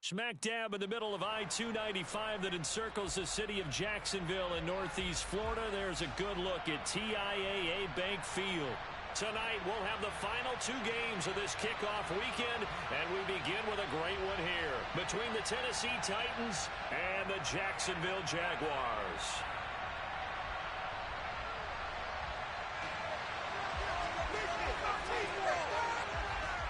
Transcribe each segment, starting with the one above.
Smack dab in the middle of I-295 that encircles the city of Jacksonville in northeast Florida. There's a good look at TIAA Bank Field. Tonight, we'll have the final two games of this kickoff weekend, and we begin with a great one here between the Tennessee Titans and the Jacksonville Jaguars.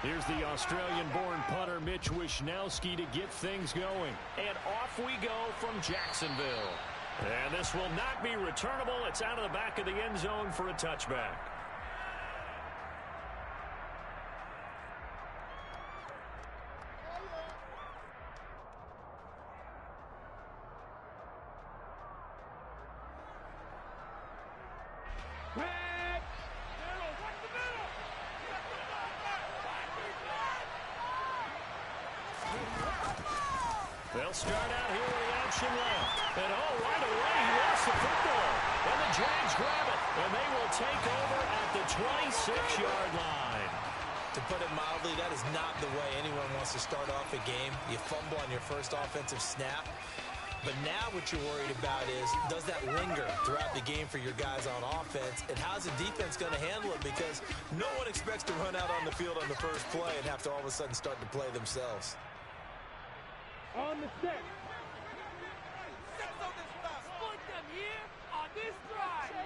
Here's the Australian-born punter Mitch Wishnowsky to get things going. And off we go from Jacksonville. And this will not be returnable. It's out of the back of the end zone for a touchback. They'll start out here with the option left. And right away, he lost the football. And the Jags grab it. And they will take over at the 26-yard line. To put it mildly, that is not the way anyone wants to start off a game. You fumble on your first offensive snap. But now what you're worried about is, does that linger throughout the game for your guys on offense? And how's the defense going to handle it? Because no one expects to run out on the field on the first play and have to all of a sudden start to play themselves. On the set. Split them here on this drive.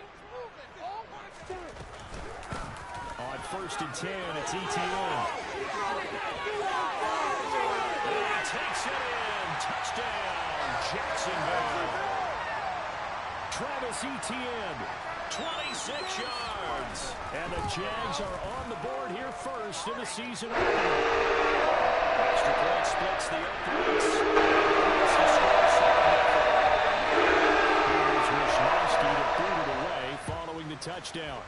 On 1st and 10, it's ETN. And he takes it in. Touchdown, Jacksonville. Travis Etienne, 26 yards. And the Jags are on the board here first in the season opener. Extra point splits the uprights. Here's Wishnowsky to boot it away following the touchdown.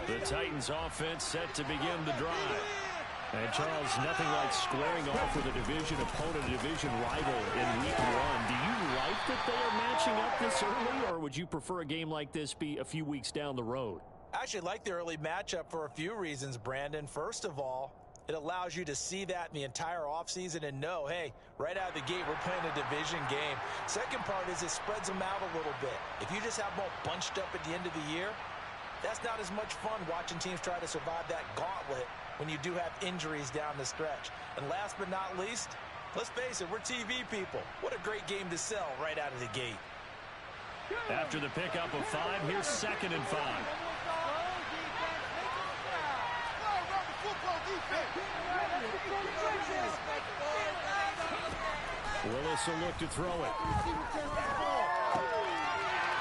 The Titans offense set to begin the drive. And Charles, nothing like squaring off with a division opponent, a division rival in week one. Do you like that they are matching up this early, or would you prefer a game like this be a few weeks down the road? I actually like the early matchup for a few reasons, Brandon. First of all, it allows you to see that in the entire offseason and know, hey, right out of the gate, we're playing a division game. Second part is it spreads them out a little bit. If you just have them all bunched up at the end of the year, that's not as much fun watching teams try to survive that gauntlet when you do have injuries down the stretch. And last but not least, let's face it, we're TV people. What a great game to sell right out of the gate. After the pickup of 5, here's 2nd and 5. Willis will look to throw it.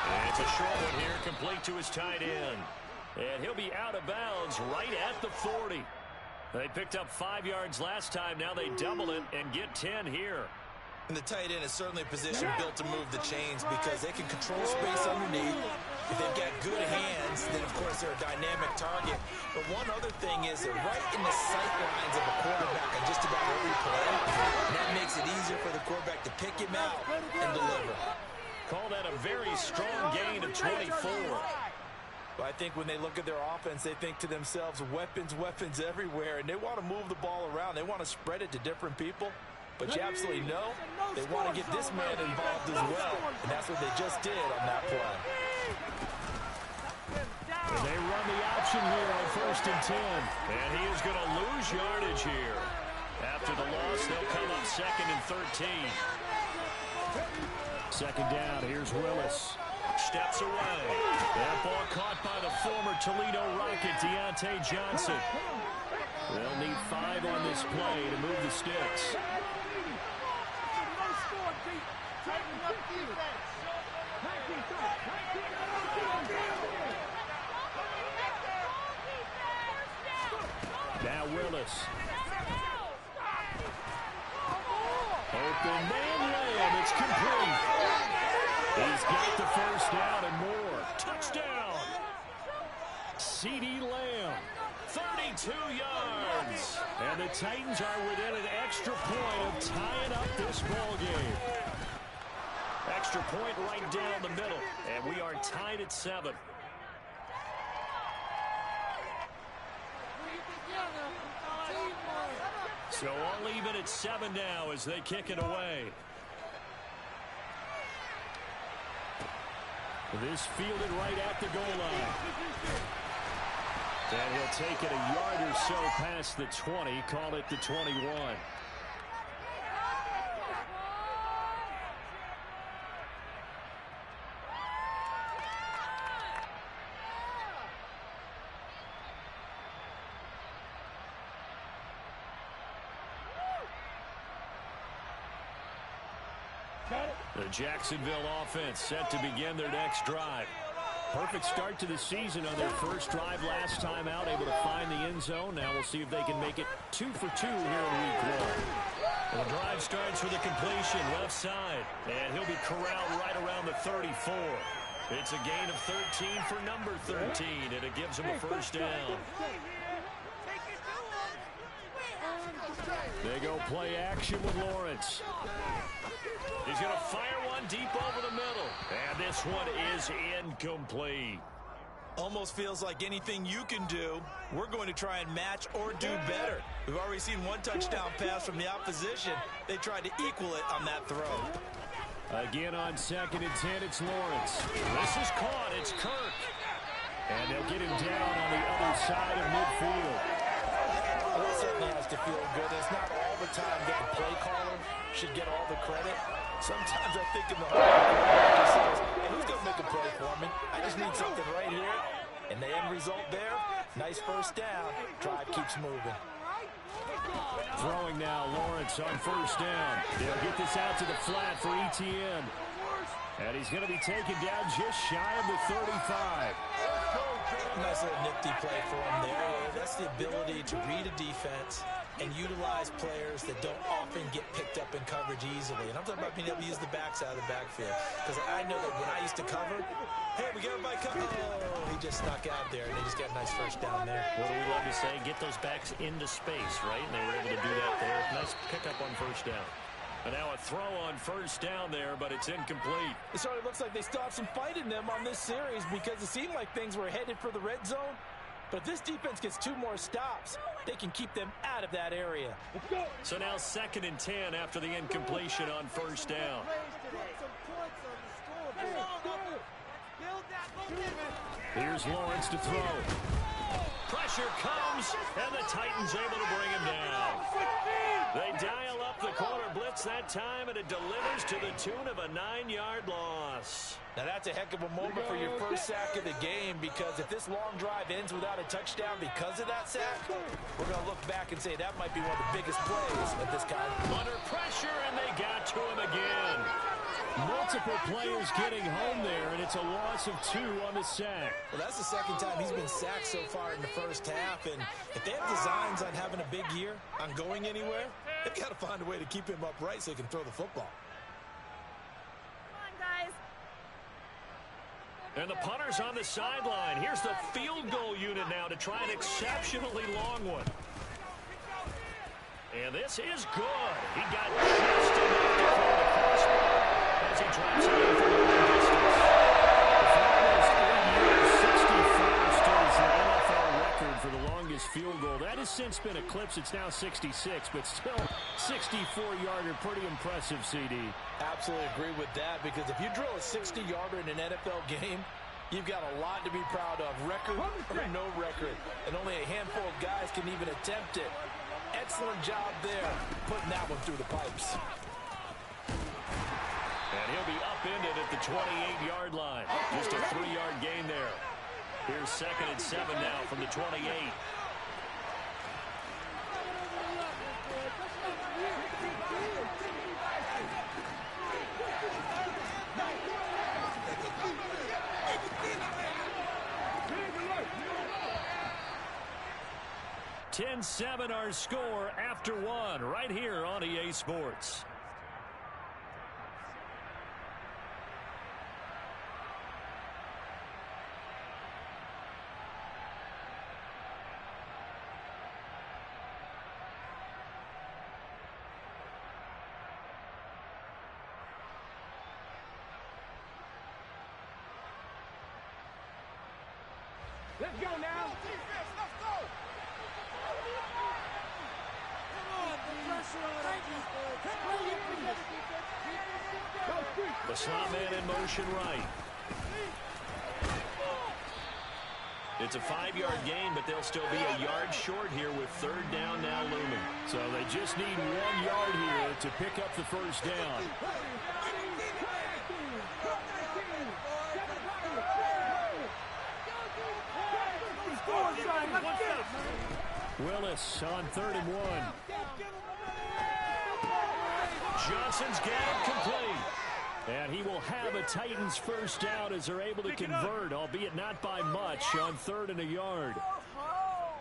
And it's a short one here, complete to his tight end. And he'll be out of bounds right at the 40. They picked up 5 yards last time. Now they double it and get 10 here. And the tight end is certainly a position built to move the chains because they can control space underneath. If they've got good hands, then of course they're a dynamic target. But one other thing is they're right in the sight lines of a quarterback on just about every play. And that makes it easier for the quarterback to pick him out and deliver. Call that a very strong gain of 24. Well, I think when they look at their offense, they think to themselves, weapons, weapons everywhere, and they want to move the ball around. They want to spread it to different people. But you absolutely know they want to get this man involved as well, and that's what they just did on that play. And they run the option here on 1st and 10. And he is going to lose yardage here. After the loss, they'll come up 2nd and 13. 2nd down, here's Willis. Steps away. That ball caught by the former Toledo Rocket, Deontay Johnson. They'll need 5 on this play to move the sticks. Now Willis. Open man Lamb. It's complete. He's got the first down and more. Touchdown. CeeDee Lamb. 32 yards. And the Titans are within an extra point of tying up this ball game. Extra point right down the middle. And we are tied at 7. So all even at 7 now as they kick it away. This fielded right at the goal line. And he'll take it a yard or so past the 20, call it the 21. The Jacksonville offense set to begin their next drive. Perfect start to the season on their first drive last time out, able to find the end zone. Now we'll see if they can make it 2 for 2 here in week 1. The drive starts with a completion left side, and he'll be corralled right around the 34. It's a gain of 13 for number 13, and it gives him a first down. They go play action with Lawrence. He's going to fire one deep over the middle. And this one is incomplete. Almost feels like anything you can do, we're going to try and match or do better. We've already seen one touchdown pass from the opposition. They tried to equal it on that throw. Again on 2nd and 10, it's Lawrence. This is caught. It's Kirk. And they'll get him down on the other side of midfield. Well, that certainly has to feel good. It's not all the time that the play caller should get all the credit. Sometimes I think in the heart of the quarterback says, hey, who's going to make a play for me? I just need something right here. And the end result there, nice first down. Drive keeps moving. Throwing now, Lawrence on first down. They'll get this out to the flat for Etienne. And he's going to be taken down just shy of the 35. Nice little nifty play for him there. That's the ability to read a defense and utilize players that don't often get picked up in coverage easily. And I'm talking about being able to use the backs out of the backfield. Because I know that when I used to cover, hey, we got everybody covered. Oh, he just snuck out there, and they just got a nice first down there. What do we love to say? Get those backs into space, right? And they were able to do that there. Nice pickup on first down. And now a throw on first down there, but it's incomplete. It sort of looks like they still have some fight in them on this series because it seemed like things were headed for the red zone. But if this defense gets 2 more stops, they can keep them out of that area. So now 2nd and 10 after the incompletion on first down. Here's Lawrence to throw. Pressure comes, and the Titans able to bring him down. They dial up the corner blitz that time, and it delivers to the tune of a 9-yard loss. Now that's a heck of a moment for your first sack of the game, because if this long drive ends without a touchdown because of that sack, we're going to look back and say that might be one of the biggest plays of this kind. Under pressure, and they got to him again. Multiple players getting home there, and it's a loss of 2 on the sack. Well, that's the second time he's been sacked so far in the first half, and if they have designs on having a big year, on going anywhere, they've got to find a way to keep him upright so he can throw the football. Come on, guys. And the punter's on the sideline. Here's the field goal unit now to try an exceptionally long one. And this is good. He got just enough to clear the crossbar as he drops it in from the long distance. For almost 8 years, 64 stood as the NFL record for the longest field goal. That has since been eclipsed. It's now 66, but still 64-yarder. Pretty impressive, CD. Absolutely agree with that, because if you drill a 60-yarder in an NFL game, you've got a lot to be proud of, record or no record. And only a handful of guys can even attempt it. Excellent job there, putting that one through the pipes. And he'll be upended at the 28-yard line. Just a 3-yard gain there. Here's 2nd and 7 now from the 28. (10-7) our score after 1 right here on EA Sports. Let's go now. Let's go. Come on, the pressure on that defense. The slot man in motion right. It's a 5-yard gain, but they'll still be a yard short here with third down now looming. So they just need 1 yard here to pick up the first down. Willis on 3rd and 1. Johnson's got it complete. And he will have a Titans first down as they're able to convert, albeit not by much, on 3rd and a yard.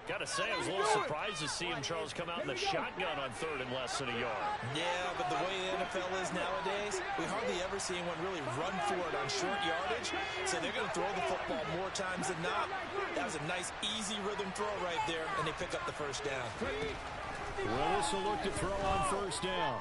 Got to say, I was a little surprised to see him, Charles, come out in the shotgun on 3rd and less than a yard. Yeah, but the way the NFL is nowadays, we hardly ever see anyone really run for it on short yardage. So they're going to throw the football more times than not. That was a nice, easy rhythm throw right there, and they pick up the first down. Willis will look to throw on first down.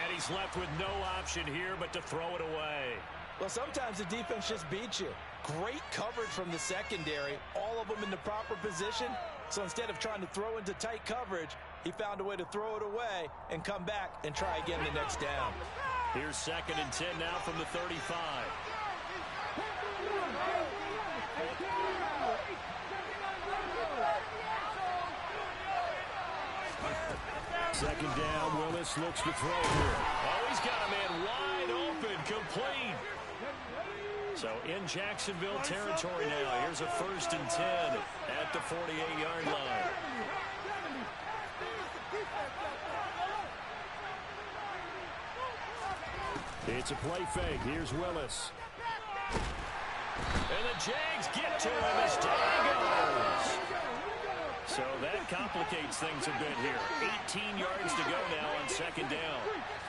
And he's left with no option here but to throw it away. Well, sometimes the defense just beats you. Great coverage from the secondary, all of them in the proper position. So instead of trying to throw into tight coverage, he found a way to throw it away and come back and try again the next down. Here's 2nd and 10 now from the 35. Second down, Willis looks to throw here. Oh, he's got a man wide open, complete. So in Jacksonville territory now. Here's a 1st and 10 at the 48-yard line. It's a play fake. Here's Willis. And the Jags get to him as down goes. So that complicates things a bit here. 18 yards to go now on 2nd down.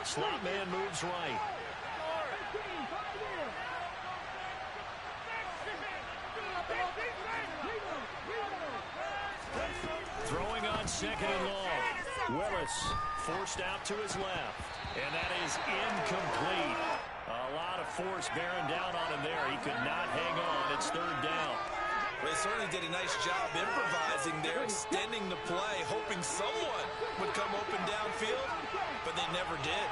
Slot man moves right. Throwing on 2nd and long. Willis forced out to his left. And that is incomplete. A lot of force bearing down on him there. He could not hang on. It's 3rd down. Well, they certainly did a nice job improvising there, extending the play, hoping someone would come open downfield, but they never did.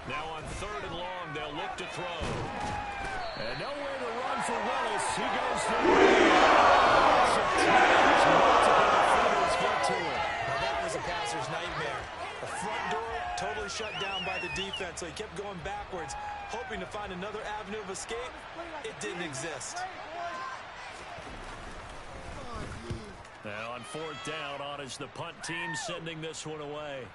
Now on 3rd and long, they'll look to throw. And nowhere to run for Willis. He goes to multiple defenders get to him. Well, that was a passer's nightmare. The front door totally shut down by the defense, so he kept going backwards, hoping to find another avenue of escape. It didn't exist. Now on 4th down, on is the punt team sending this one away.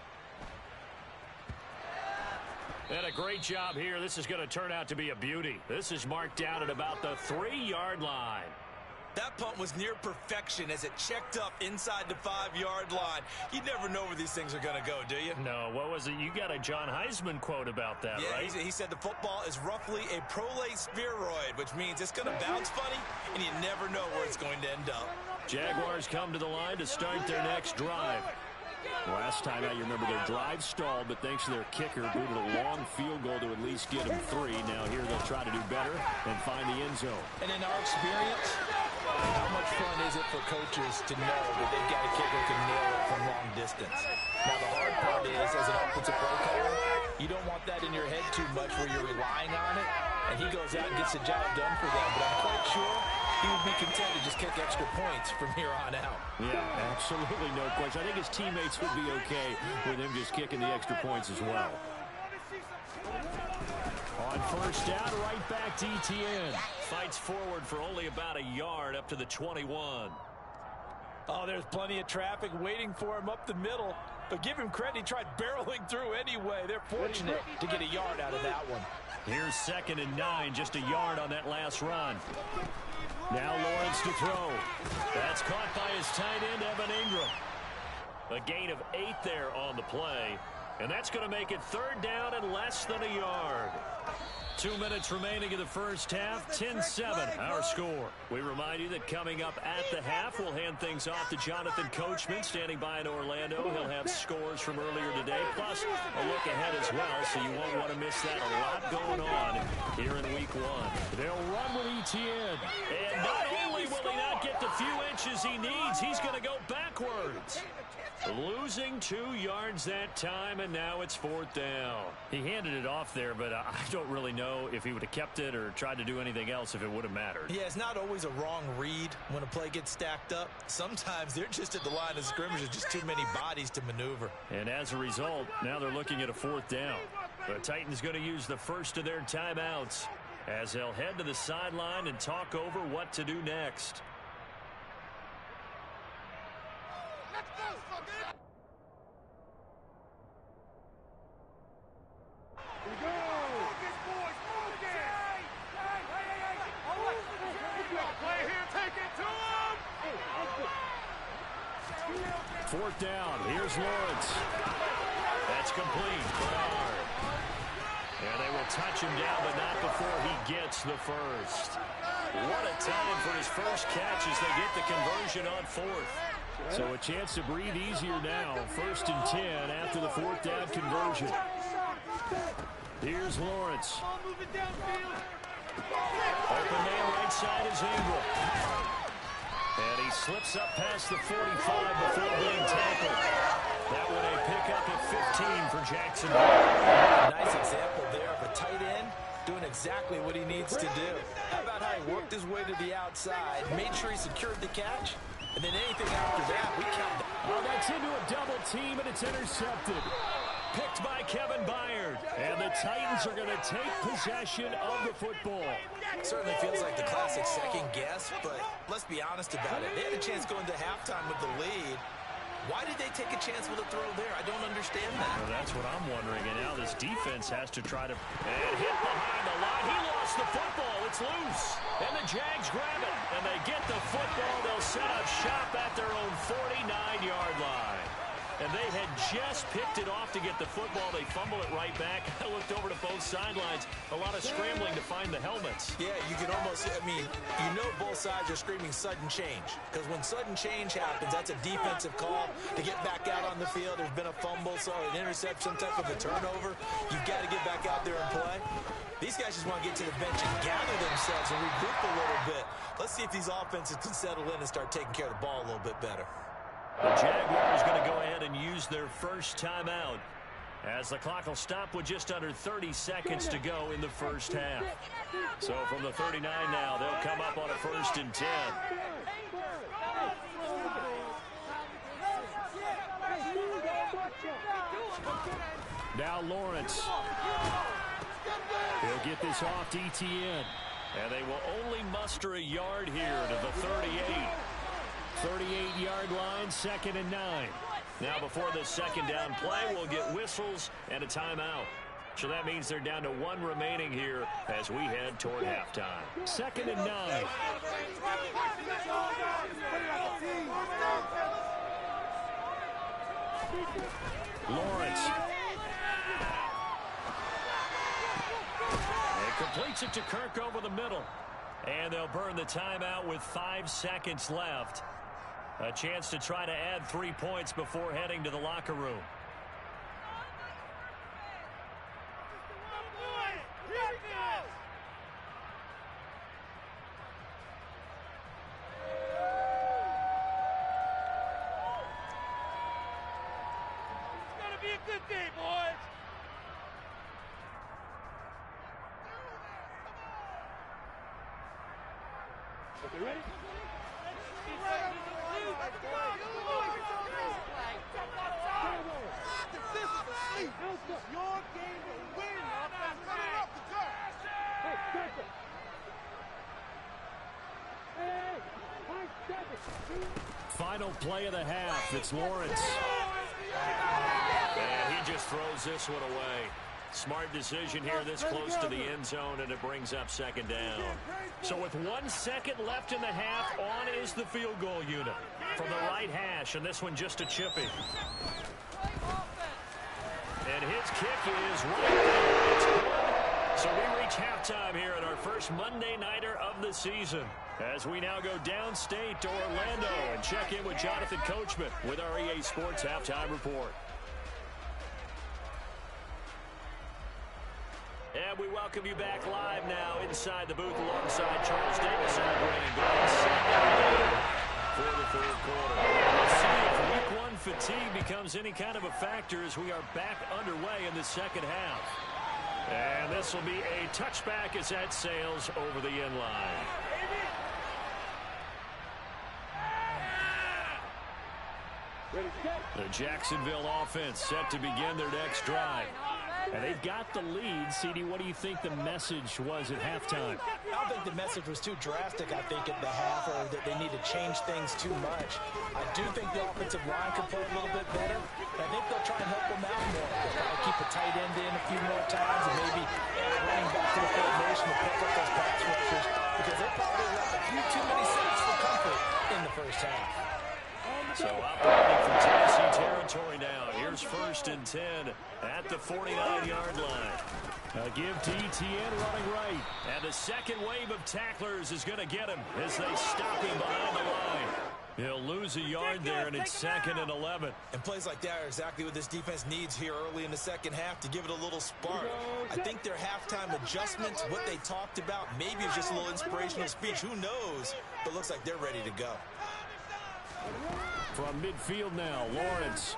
And a great job here. This is going to turn out to be a beauty. This is marked down at about the 3-yard line. That punt was near perfection as it checked up inside the 5-yard line. You never know where these things are going to go, do you? No, what was it? You got a John Heisman quote about that, yeah, right? He said the football is roughly a prolate spheroid, which means it's going to bounce funny, and you never know where it's going to end up. Jaguars come to the line to start their next drive. Last time out, you remember their drive stalled, but thanks to their kicker, booted a long field goal to at least get them 3. Now here they'll try to do better and find the end zone. And in our experience, how much fun is it for coaches to know that they've got a kicker who can nail it from long distance? Now the hard part is, as an offensive play caller, you don't want that in your head too much where you're relying on it, and he goes out and gets the job done for them. But I'm quite sure he would be content to just kick extra points from here on out. Yeah, absolutely no question. I think his teammates would be okay with him just kicking the extra points as well. On 1st down, right back to ETN. Fights forward for only about a yard up to the 21. Oh, there's plenty of traffic waiting for him up the middle. But give him credit, he tried barreling through anyway. They're fortunate to get a yard out of that one. Here's 2nd and 9, just a yard on that last run. Now Lawrence to throw. That's caught by his tight end, Evan Ingram. A gain of 8 there on the play. And that's going to make it 3rd down and less than a yard. 2 minutes remaining in the first half, 10-7 our score. We remind you that coming up at the half, we'll hand things off to Jonathan Coachman standing by in Orlando. He'll have scores from earlier today, plus a look ahead as well, so you won't want to miss that. A lot going on here in week 1. They'll run with Etienne. And not only will he not get the few inches he needs, he's going to go backwards. Losing 2 yards that time, and now it's 4th down. He handed it off there, but I don't really know if he would have kept it or tried to do anything else if it would have mattered. Yeah, it's not always a wrong read when a play gets stacked up. Sometimes they're just at the line of scrimmage. There's just too many bodies to maneuver. And as a result, now they're looking at a 4th down. The Titans going to use the first of their timeouts as they'll head to the sideline and talk over what to do next. Fourth down. Here's Lawrence. That's complete. And they will touch him down, but not before he gets the first. What a time for his first catch as they get the conversion on 4th. So a chance to breathe easier now. 1st and 10 after the 4th down conversion. Here's Lawrence. Open man right side is Ingram. And he slips up past the 45 before being tackled. That one a pickup at 15 for Jacksonville. Nice example there of a tight end doing exactly what he needs to do. How about how he worked his way to the outside, made sure he secured the catch, and then anything after that, we count. Oh, that's into a double team, and it's intercepted. Picked by Kevin Byard. And the Titans are going to take possession of the football. Certainly feels like the classic second guess, but let's be honest about it. They had a chance going to halftime with the lead. Why did they take a chance with a throw there? I don't understand that. Well, that's what I'm wondering. And now this defense has to try to... And hit behind the line. He lost the football. It's loose. And the Jags grab it. And they get the football. They'll set up shop at their own 49-yard line. And they had just picked it off to get the football. They fumble it right back. I looked over to both sidelines. A lot of scrambling to find the helmets. Yeah, you can almost, you know both sides are screaming sudden change. Because when sudden change happens, that's a defensive call to get back out on the field. There's been a fumble, so an interception, some type of a turnover. You've got to get back out there and play. These guys just want to get to the bench and gather themselves and regroup a little bit. Let's see if these offenses can settle in and start taking care of the ball a little bit better. The Jaguars going to go ahead and use their first timeout as the clock will stop with just under 30 seconds to go in the first half. So from the 39 now, they'll come up on a 1st and 10. Now Lawrence. He'll get this off to Etienne. And they will only muster a yard here to the 38. 38-yard line, 2nd and 9. Now before the second down play, we'll get whistles and a timeout. So that means they're down to 1 remaining here as we head toward halftime. 2nd and 9. Lawrence. And completes it to Kirk over the middle. And they'll burn the timeout with 5 seconds left. A chance to try to add 3 points before heading to the locker room. It's gonna be a good day, boys. Okay, ready? Your game to win. Final play of the half. It's Lawrence. And he just throws this one away. Smart decision here this close to the end zone, and it brings up 2nd down. So with 1 second left in the half, on is the field goal unit from the right hash, and this one just a chippy. And his kick is right there. It's good, So we reach halftime here at our first Monday Nighter of the season, as we now go downstate to Orlando and check in with Jonathan Coachman with our EA Sports Halftime Report. And we welcome you back live now inside the booth alongside Charles Davis and Brandon Glass for the third quarter. Let's see if week one fatigue becomes any kind of a factor as we are back underway in the second half. And this will be a touchback as that sails over the end line. The Jacksonville offense set to begin their next drive. And they've got the lead. CD, what do you think the message was at halftime? I don't think the message was too drastic, I think, at the half, or that they need to change things too much. I do think the offensive line can play a little bit better. I think they'll try and help them out more. They'll probably keep a tight end in a few more times and maybe add a running back to the formation to pick up those pass rushers, because they probably left a few too many sacks for comfort in the first half. So operating from Tennessee territory now. Here's 1st and 10 at the 49-yard line. A give to Etienne running right. And the second wave of tacklers is going to get him as they stop him behind the line. He'll lose a yard there, and it's 2nd and 11. And plays like that are exactly what this defense needs here early in the second half to give it a little spark. I think their halftime adjustments, what they talked about, maybe it's just a little inspirational speech. Who knows? But looks like they're ready to go. From midfield now, Lawrence.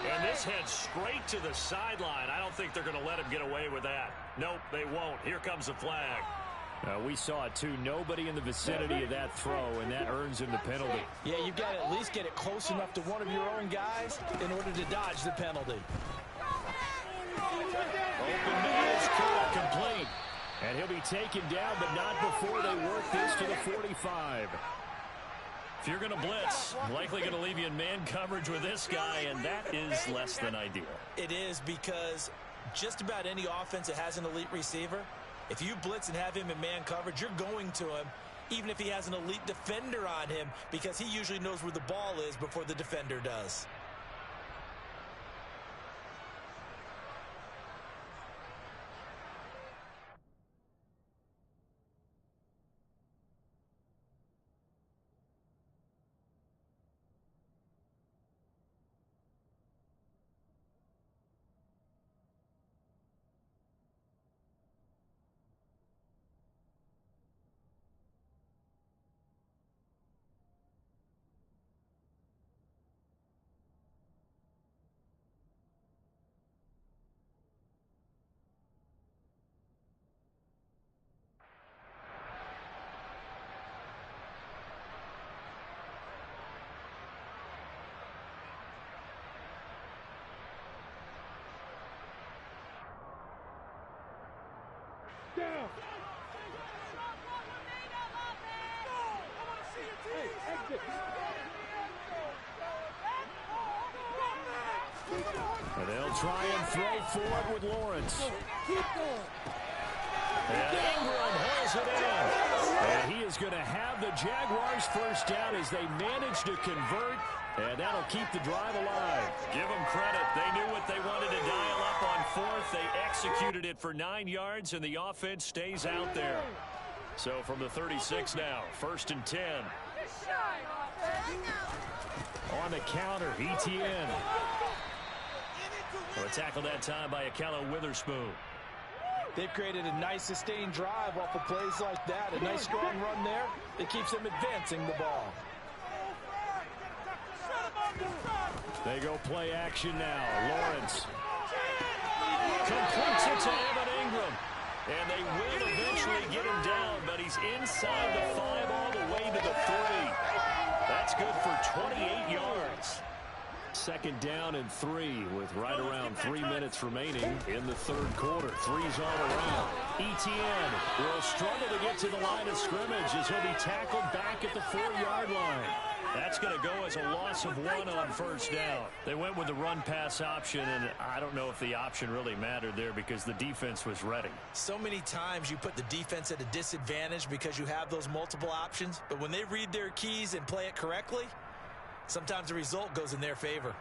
And this heads straight to the sideline. I don't think they're going to let him get away with that. Nope, they won't. Here comes the flag. We saw it, too. Nobody in the vicinity of that throw, and that earns him the penalty. Yeah, you've got to at least get it close enough to one of your own guys in order to dodge the penalty. Open man is caught, complete. And he'll be taken down, but not before they work this to the 45. If you're going to blitz, likely going to leave you in man coverage with this guy, and that is less than ideal. It is, because just about any offense that has an elite receiver, if you blitz and have him in man coverage, you're going to him, even if he has an elite defender on him, because he usually knows where the ball is before the defender does. Down. And they'll try and throw forward with Lawrence. And Ingram holds it in. And he is going to have the Jaguars first down as they manage to convert. And that'll keep the drive alive. Give them credit. They knew what they wanted to dial up on 4th. They executed it for 9 yards, and the offense stays out there. So from the 36 now, 1st and 10. On the counter, Etienne. Well, tackled that time by Akello Witherspoon. They've created a nice sustained drive off of plays like that. A nice strong run there that keeps them advancing the ball. They go play action now. Lawrence completes it to Evan Ingram. And they will eventually get him down, but he's inside the 5 all the way to the 3. That's good for 28 yards. 2nd down and 3 with right around 3 minutes remaining in the 3rd quarter. 3's all around. Etienne will struggle to get to the line of scrimmage as he'll be tackled back at the 4-yard line. That's going to go as a loss of 1 on 1st down. They went with the run-pass option, and I don't know if the option really mattered there because the defense was ready. So many times you put the defense at a disadvantage because you have those multiple options, but when they read their keys and play it correctly, sometimes the result goes in their favor.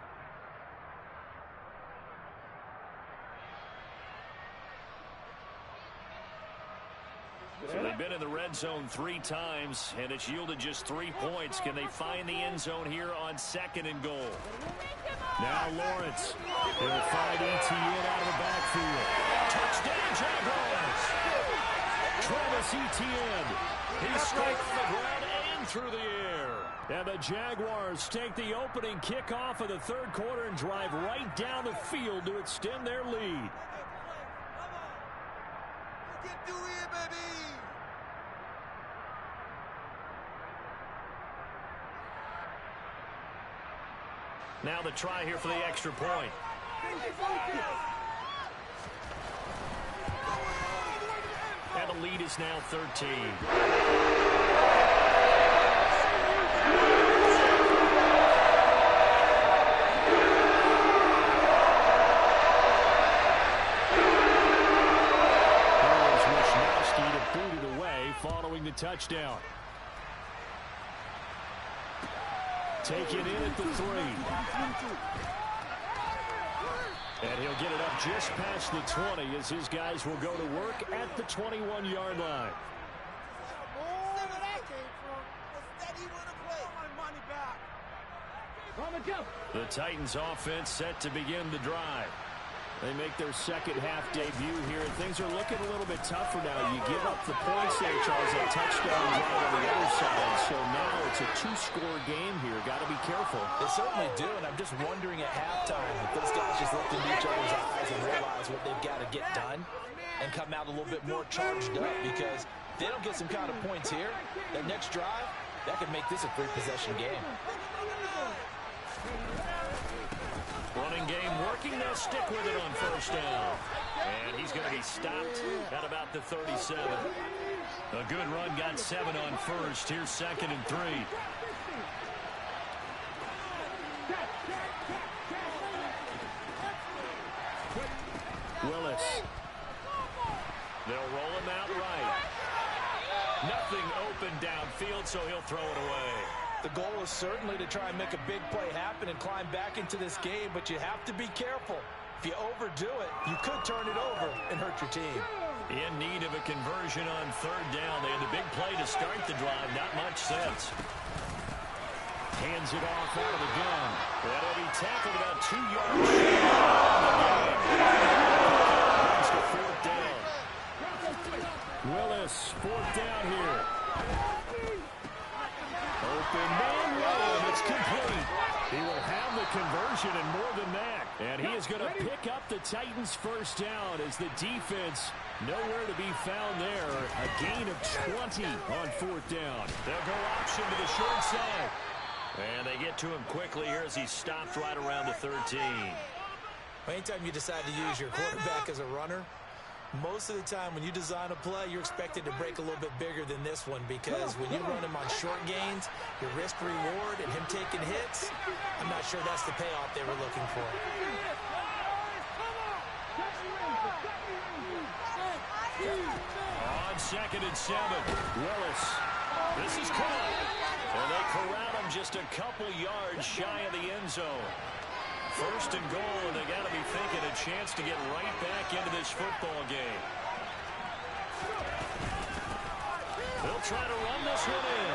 the red zone 3 times, and it's yielded just 3 points. Can they find the end zone here on 2nd and goal? Now Lawrence. He'll find Etienne out of the backfield. Touchdown, Jaguars! Travis Etienne. He strikes the ground and through the air. And the Jaguars take the opening kickoff of the 3rd quarter and drive right down the field to extend their lead. Now the try here for the extra point. And the lead is now 13. Following the touchdown. Taken in at the 3. And he'll get it up just past the 20 as his guys will go to work at the 21-yard line. The Titans offense set to begin the drive. They make their second half debut here. Things are looking a little bit tougher now. You give up the points there, Charles, a touchdown drive on the other side. So now it's a 2-score game here. Got to be careful. They certainly do, and I'm just wondering at halftime if those guys just look into each other's eyes and realize what they've got to get done and come out a little bit more charged up, because if they don't get some kind of points here, that next drive, that could make this a 3-possession game. Running game working. They'll stick with it on 1st down. And he's going to be stopped at about the 37. A good run, got 7 on 1st. Here's 2nd and 3. Willis. They'll roll him out right. Nothing open downfield, so he'll throw it away. The goal is certainly to try and make a big play happen and climb back into this game, but you have to be careful. If you overdo it, you could turn it over and hurt your team. In need of a conversion on 3rd down. They had the big play to start the drive. Not much sense. Hands it off out of the gun. That'll be tackled about 2 yards. Brings to 4th down. Willis, 4th down here. Open man run. It's complete. He will have the conversion and more than that. And he is going to pick up the Titans' 1st down as the defense nowhere to be found there. A gain of 20 on 4th down. They'll go option to the short side. And they get to him quickly here as he stopped right around the 13. Anytime you decide to use your quarterback as a runner, most of the time when you design a play, you're expected to break a little bit bigger than this one, because when you run him on short gains, your risk-reward and him taking hits, I'm not sure that's the payoff they were looking for. On 2nd and 7, Willis. This is caught. And they corral him just a couple yards shy of the end zone. 1st and goal, and they got to be thinking a chance to get right back into this football game. They'll try to run this one in.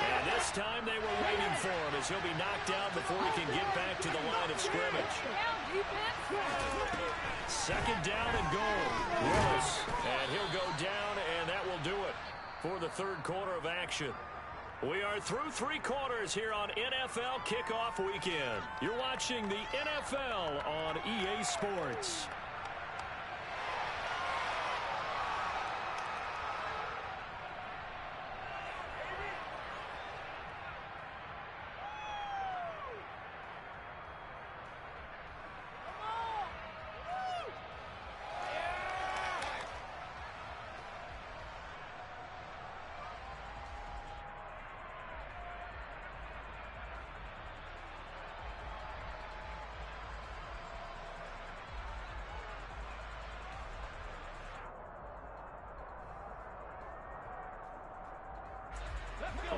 And this time they were waiting for him as he'll be knocked down before he can get back to the line of scrimmage. 2nd down and goal. Willis. And he'll go down, and that will do it for the 3rd quarter of action. We are through 3 quarters here on NFL Kickoff Weekend. You're watching the NFL on EA Sports.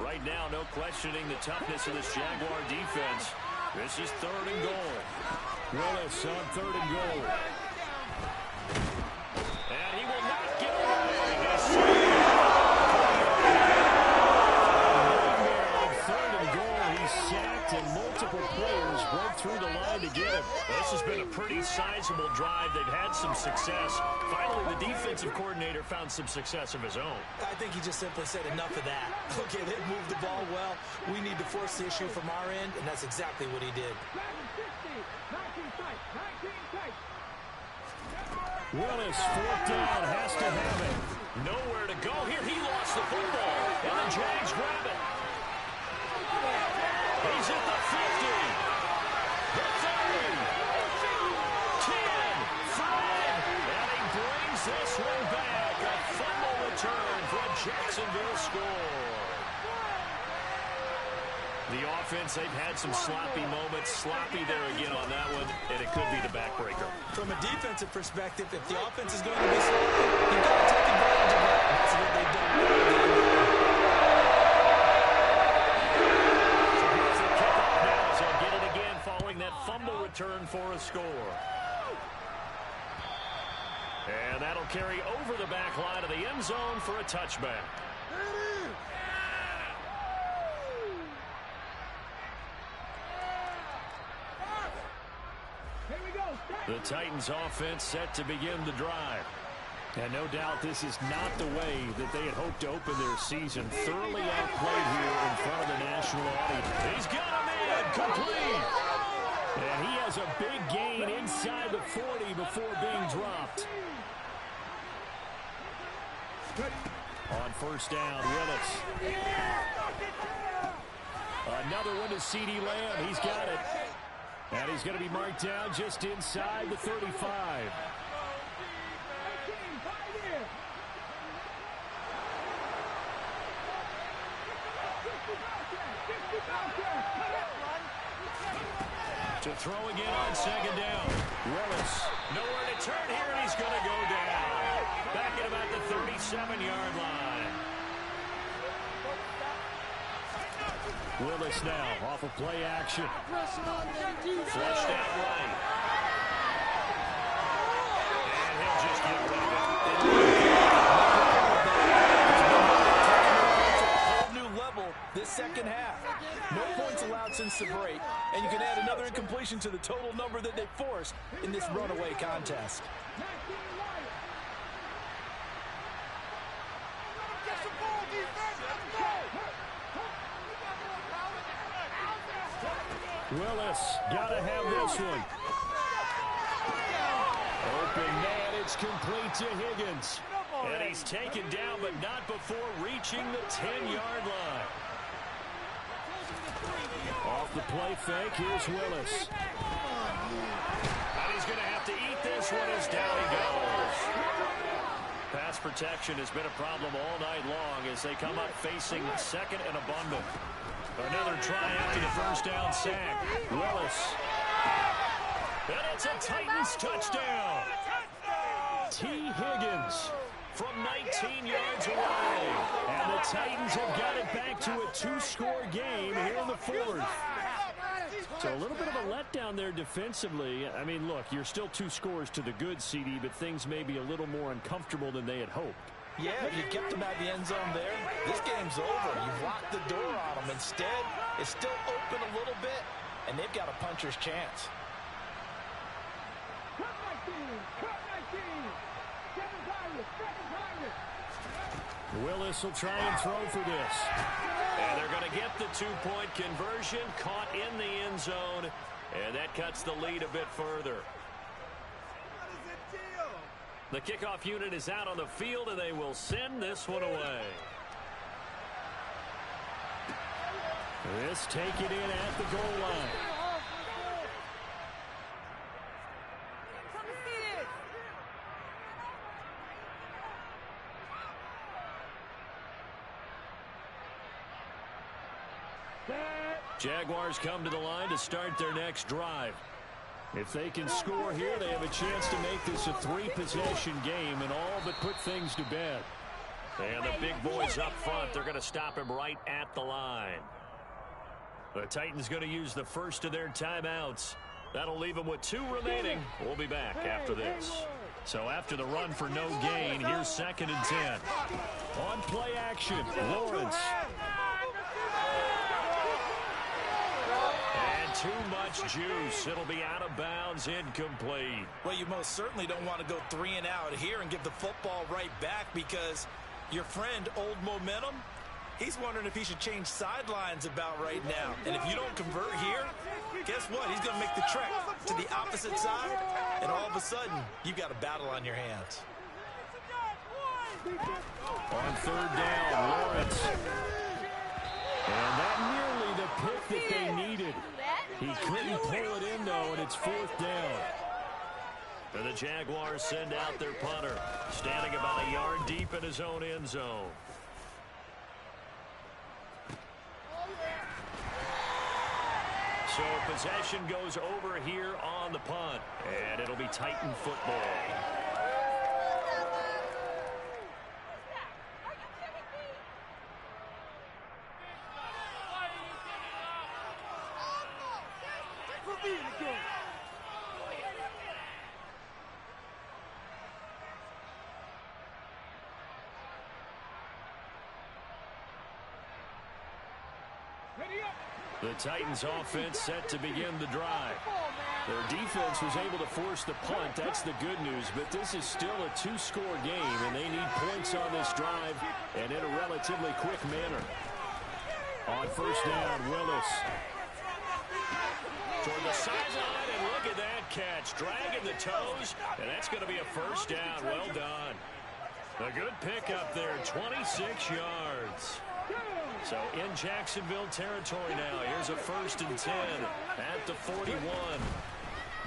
Right now, no questioning the toughness of this Jaguar defense. This is 3rd and goal. Willis on 3rd and goal. And he will not get away. sizable drive. They've had some success. Finally, the defensive coordinator found some success of his own. I think he just simply said enough of that. Okay, they've moved the ball well. We need to force the issue from our end, and that's exactly what he did. Willis, fourth down, has to have it. Nowhere to go here. He lost the football, and the Jags grab it. He's at the 50, the 30, 10, 5, and he brings this one back. A fumble return for a Jacksonville score. The offense, they've had some sloppy moments. Sloppy there again on that one, and it could be the backbreaker. From a defensive perspective, if the offense is going to be sloppy, you've got to take advantage of that. That's what they've done. So here's the kickoff now as they'll get it again following that fumble return for a score. And that'll carry over the back line of the end zone for a touchback. The Titans offense set to begin the drive. And no doubt this is not the way that they had hoped to open their season. Thoroughly outplayed here in front of the national audience. He's got a man complete. And he has a big gain inside the 40 before being dropped. On first down, Willis. Another one to CeeDee Lamb. He's got it. And he's going to be marked down just inside the 35. To throw again on second down. Willis. Nowhere to turn here, and he's going to go down. Back at about the 37-yard line. Willis now off of play action. Flushed out right. And he'll just get rid of it. A whole new level this second half. No points allowed since the break, and you can add another incompletion to the total number that they forced in this runaway contest. Willis, gotta have this one. Open man, it's complete to Higgins. And he's taken down, but not before reaching the 10-yard line. Off the play fake, here's Willis. And he's going to have to eat this one as down he goes. Pass protection has been a problem all night long as they come up facing second and abundant. Another try after the first down sack. Willis. And it's a Titans touchdown. T. Higgins from 19 yards away. And the Titans have got it back to a two-score game here in the fourth. So a little bit of a letdown there defensively. I mean, look, you're still 2 scores to the good, CD, but things may be a little more uncomfortable than they had hoped. Yeah, if you kept them out of the end zone there, this game's over. You've locked the door on them. Instead, it's still open a little bit, and they've got a puncher's chance. Willis will try and throw for this. And they're going to get the 2-point conversion, caught in the end zone, and that cuts the lead a bit further. The kickoff unit is out on the field, and they will send this one away. This taken in at the goal line. Jaguars come to the line to start their next drive. If they can score here, they have a chance to make this a 3-possession game and all but put things to bed. And the big boys up front, they're going to stop him right at the line. The Titans going to use the first of their timeouts. That'll leave them with 2 remaining. We'll be back after this. So after the run for no gain, here's 2nd and 10. On play action, Lawrence. And too much juice. It'll be out of bounds, incomplete. Well, you most certainly don't want to go 3 and out here and give the football right back, because your friend, Old Momentum, he's wondering if he should change sidelines about right now. And if you don't convert here, guess what? He's going to make the trek to the opposite side, and all of a sudden, you've got a battle on your hands. On third down, Lawrence. And that nearly the pick that they needed. He couldn't pull it in, though, and it's fourth down. And the Jaguars send out their punter, standing about a yard deep in his own end zone. So possession goes over here on the punt, and it'll be Titan football. The Titans offense set to begin the drive. Their defense was able to force the punt. That's the good news, but this is still a 2-score game, and they need points on this drive and in a relatively quick manner. On first down, Willis. Toward the sideline, and look at that catch. Dragging the toes, and that's going to be a first down. Well done. A good pickup there, 26 yards. So in Jacksonville territory now. Here's a 1st and 10 at the 41.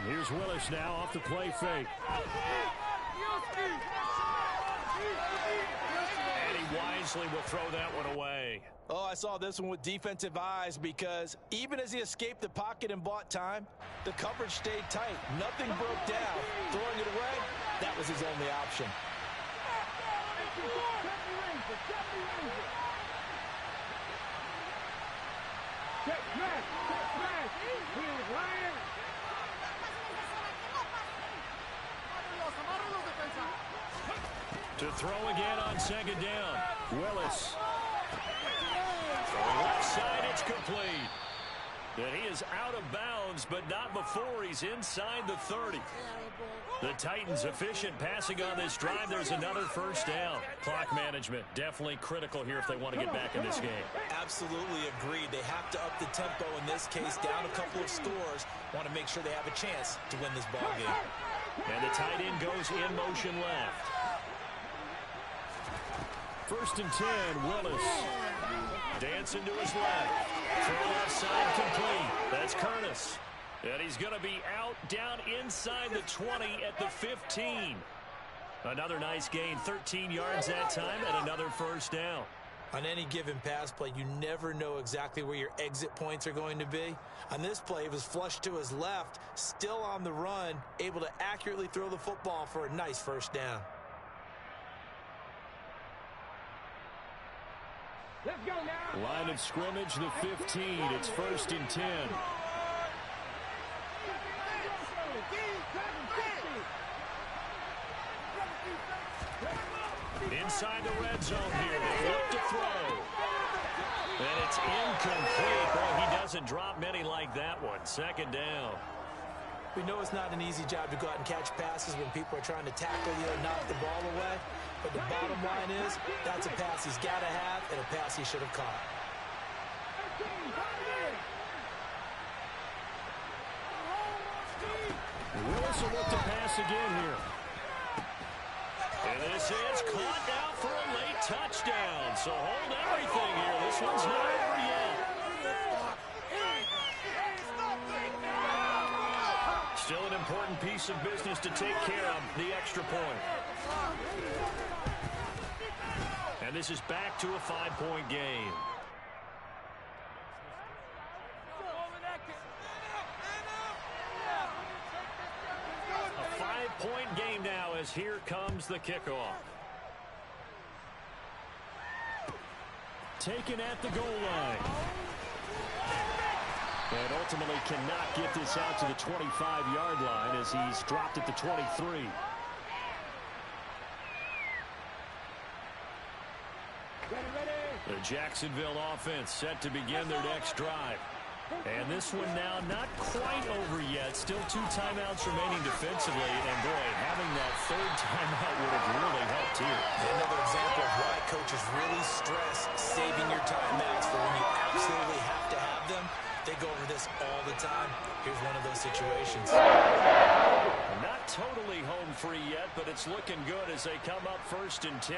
Here's Willis now off the play fake. And he wisely will throw that one away. Oh, I saw this one with defensive eyes, because even as he escaped the pocket and bought time, the coverage stayed tight. Nothing broke down. Throwing it away, that was his only option. To throw again on 2nd down. Willis. Left side, it's complete. And he is out of bounds, but not before he's inside the 30. The Titans efficient passing on this drive. There's another first down. Clock management definitely critical here if they want to get back in this game. Absolutely agreed. They have to up the tempo in this case, down a couple of scores. Want to make sure they have a chance to win this ball game. And the tight end goes in motion left. 1st and 10, Willis. Dancing to his left. Throw left side complete. That's Curtis. And he's going to be out down inside the 20 at the 15. Another nice gain, 13 yards that time, and another first down. On any given pass play, you never know exactly where your exit points are going to be. On this play, it was flushed to his left, still on the run, able to accurately throw the football for a nice first down. Let's go now. Line of scrimmage, the 15. It's 1st and 10. Inside the red zone here. They look to throw. And it's incomplete. Boy, he doesn't drop many like that one. 2nd down. We know it's not an easy job to go out and catch passes when people are trying to tackle you and knock the ball away. But the bottom line is, that's a pass he's got to have and a pass he should have caught. Willis will look to pass again here. And this is caught now for a late touchdown. So hold everything here. This one's not over yet. Still an important piece of business to take care of, the extra point. And this is back to a 5-point game. A 5-point game now as here comes the kickoff. Taken at the goal line. And ultimately cannot get this out to the 25-yard line as he's dropped at the 23. The Jacksonville offense set to begin their next drive. And this one now not quite over yet. Still 2 timeouts remaining defensively. And, boy, having that third timeout would have really helped here. Another example of why coaches really stress saving your timeouts for when you absolutely have to have them. They go over this all the time. Here's one of those situations. Not totally home free yet, but it's looking good as they come up 1st and 10.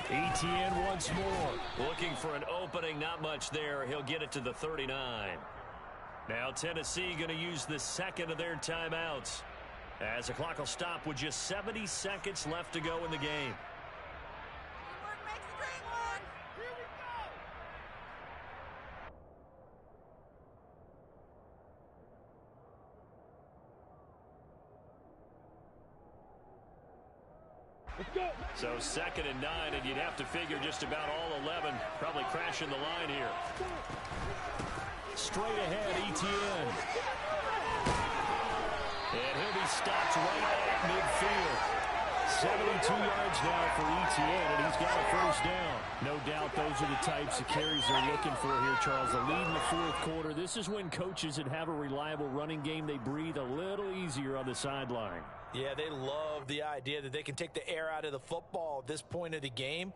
Etienne once more. Looking for an opening, not much there. He'll get it to the 39. Now Tennessee going to use the second of their timeouts, as the clock will stop with just 70 seconds left to go in the game. So 2nd and 9, and you'd have to figure just about all 11 probably crashing the line here. Straight ahead, Etienne. And he'll be stopped right at midfield. 72 yards now for Etienne, and he's got a 1st down. No doubt those are the types of carries they're looking for here, Charles. The lead in the 4th quarter. This is when coaches that have a reliable running game, they breathe a little easier on the sideline. Yeah, they love the idea that they can take the air out of the football at this point of the game.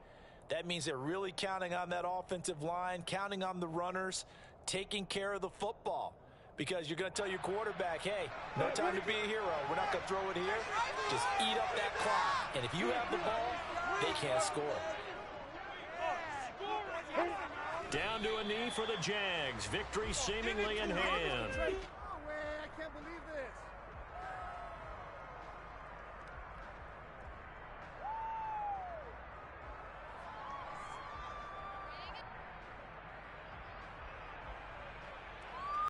That means they're really counting on that offensive line, counting on the runners, taking care of the football. Because you're going to tell your quarterback, hey, no time to be a hero. We're not going to throw it here. Just eat up that clock. And if you have the ball, they can't score. Down to a knee for the Jags. Victory seemingly in hand.